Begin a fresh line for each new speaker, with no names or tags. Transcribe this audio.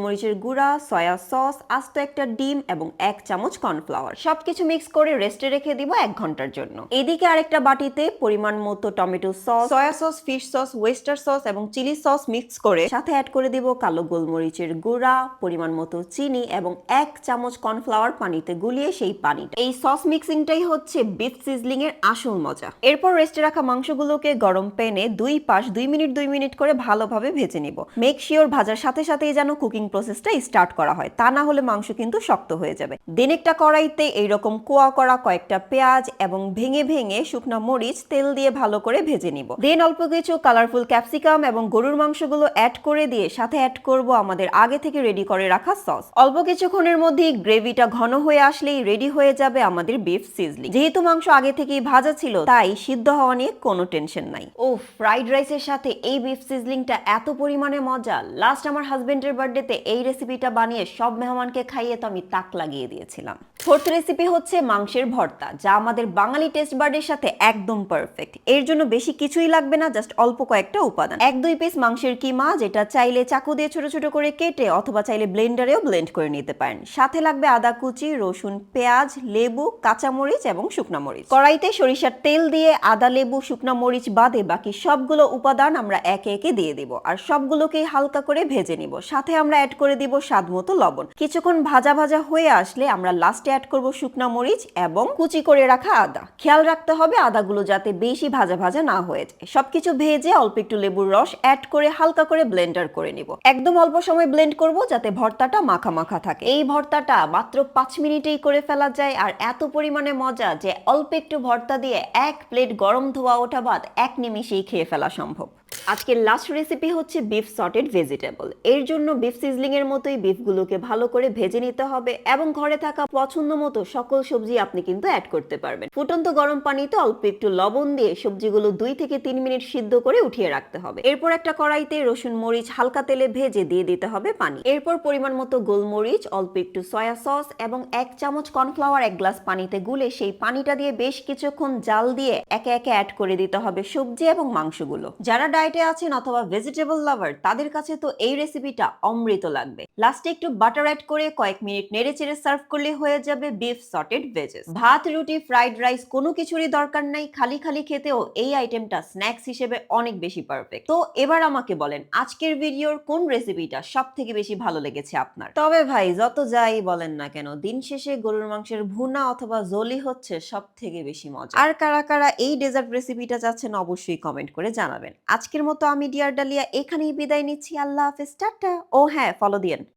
মরিচের গুঁড়া, soya sauce, আস্ত একটা ডিম এবং 1 চামচ কর্নফ্লাওয়ার সবকিছু মিক্স করে রেস্টে রেখে দিব 1 ঘন্টার জন্য। এদিকে আরেকটা বাটিতে পরিমাণ মতো tomato sauce, soya sauce, fish sauce, oyster sauce এবং চিলি সস মিক্স করে সাথে অ্যাড করে দিব কালো গোলমরিচের গুঁড়া, পরিমাণ মতো চিনি এবং 1 চামচ কর্নফ্লাওয়ার পানিতে গুলিয়ে সেই পানিটা। এই সস মিক্সিংটাই হচ্ছে বিফ সিজলিং এর আসল মজা। এরপর রেস্টে রাখা মাংসগুলোকে গরম প্যানে দুই পাশ 2 মিনিট করে ভালোভাবে ভেজে নিব। মেক শিওর ভাজার সাথে সাথেই যেন কুকিং প্রসেসটা স্টার্ট করা হয়, তা না হলে মাংস কিন্তু শক্ত হয়ে যাবে। দেন একটা কড়াইতে এইরকম কোয়া করা কয়েকটা পেঁয়াজ এবং ভেঙে ভেঙে শুকনা মরিচ তেল দিয়ে ভালো করে ভেজে নিব। দেন অল্প কিছু কালারফুল ক্যাপসিকাম এবং গরুর মাংসগুলো অ্যাড করে দিয়ে সাথে অ্যাড করব আমাদের আগে থেকে রেডি করে রাখা সস। অল্প কিছুক্ষণের মধ্যেই গ্রেভিটা ঘন হয়ে আসলেই রেডি হয়ে যাবে আমাদের বিফ সিজলিং। যেহেতু মাংস আগে থেকেই ভাজা ছিল তাই সিদ্ধ হওয়া নিয়ে কোনো টেনশন নাই। ও ফ্রাইড রাইসের সাথে এই বিফ সিজলিংটা এত পরিমাণে মজা, লাস্ট আমার হাজবেন্ডের বার্থডেতে এই রেসিপিটা বানিয়ে সব মেহমানকে খাইয়ে তো আমি তাক লাগিয়ে দিয়েছিলাম। ফোর্থ রেসিপি হচ্ছে মাংসের ভর্তা, যা আমাদের বাঙালি টেস্ট বার্ডের সাথে একদম পারফেক্ট। এর জন্য বেশি কিছুই লাগবে না, জাস্ট অল্প কয়েকটা উপাদান। 1-2 পিস মাংসের কিমা, যেটা চাইলে চাকু দিয়ে ছোট ছোট করে কেটে অথবা চাইলে ব্লেন্ডারেও ব্লেন্ড করে নিতে পারেন। সাথে লাগবে আদা কুচি, রসুন, পেঁয়াজ, লেবু, কাঁচামরিচ এবং শুকনা মরিচ। কড়াইতে সরিষার তেল দিয়ে আদা, লেবু, শুকনা মরিচ বাদে বাকি সবগুলো উপাদান আমরা একে একে দিয়ে দিব আর সবগুলোকেই হালকা করে ভেজে নিব। সাথে আমরা অ্যাড করে দিব স্বাদ মতো লবণ। কিছুক্ষণ ভাজা ভাজা হয়ে আসলে আমরা লাস্টে অ্যাড করব শুকনা মরিচ এবং কুচি করে রাখা আদা। খেয়াল রাখতে হবে আদাগুলো যাতে বেশি ভাজা ভাজা না হয়ে যায়। সবকিছু ভেজে অল্প একটু লেবুর রস অ্যাড করে হালকা করে ব্লেন্ডার করে নিব। একদম অল্প সময় ব্লেন্ড করব যাতে ভর্তাটা মাখা মাখা থাকে। এই ভর্তাটা মাত্র 5 মিনিটেই করে ফেলা যায় আর এত পরিমাণে মজা যে অল্প একটু ভর্তা দিয়ে 1 প্লেট গরম ধোয়া ওঠা ভাত 1 নিমিষেই খেয়ে ফেলা সম্ভব। আজকের লাস্ট রেসিপি হচ্ছে বিফ সটেড ভেজিটেবল। এর জন্য বিফ সিজলিং এর মতোই বিফগুলোকে ভালো করে ভেজে নিতে হবে এবং ঘরে থাকা পছন্দ মতো সকল সবজি আপনি কিন্তু অ্যাড করতে পারবেন। ফুটন্ত গরম পানিতে অল্প একটু লবণ দিয়ে সবজিগুলো 2 থেকে 3 মিনিট সিদ্ধ করে উঠিয়ে রাখতে হবে। এরপর একটা কড়াইতে রসুন মরিচ হালকা তেলে ভেজে দিয়ে দিতে হবে পানি। এরপর পরিমাণ মতো গোলমরিচ, অল্প একটু সয়া সস এবং 1 চামচ কর্নফ্লাওয়ার 1 গ্লাস পানিতে গুলে সেই পানিটা দিয়ে বেশ কিছুক্ষণ জাল দিয়ে একে একে অ্যাড করে দিতে হবে সবজি এবং মাংসগুলো। যারা ডায়েটে আছেন অথবা ভেজিটেবল লাভার তাদের কাছে তো এই রেসিপিটা অমৃত লাগবে। লাস্টে একটু বাটার অ্যাড করে কয়েক মিনিট নেড়ে চেড়ে সার্ভ করলে হয়ে যাবে বিফ সটেড ভেজেস। ভাত, রুটি, ফ্রাইড রাইস কোনো কিছুরই দরকার নাই, খালি খালি খেতেও এই আইটেমটা স্ন্যাক্স হিসেবে অনেক বেশি পারফেক্ট। তো এবার আমাকে বলেন আজকের ভিডিওর কোন রেসিপিটা সবথেকে বেশি ভালো লেগেছে আপনার? তবে ভাই যত যাই বলেন না কেন, দিন শেষে গরুর মাংসের ভুনা অথবা জলি হচ্ছে সবথেকে বেশি মজা। আর কারা কারা এই ডেজার্ট রেসিপিটা চাচ্ছেন অবশ্যই কমেন্ট করে জানাবেন। আজকের মতো আমি ডিয়ার ডালিয়া এখানেই বিদায় নিচ্ছি। আল্লাহ হাফেজ, টাটা। ও হ্যাঁ, ফলো দিয়েন।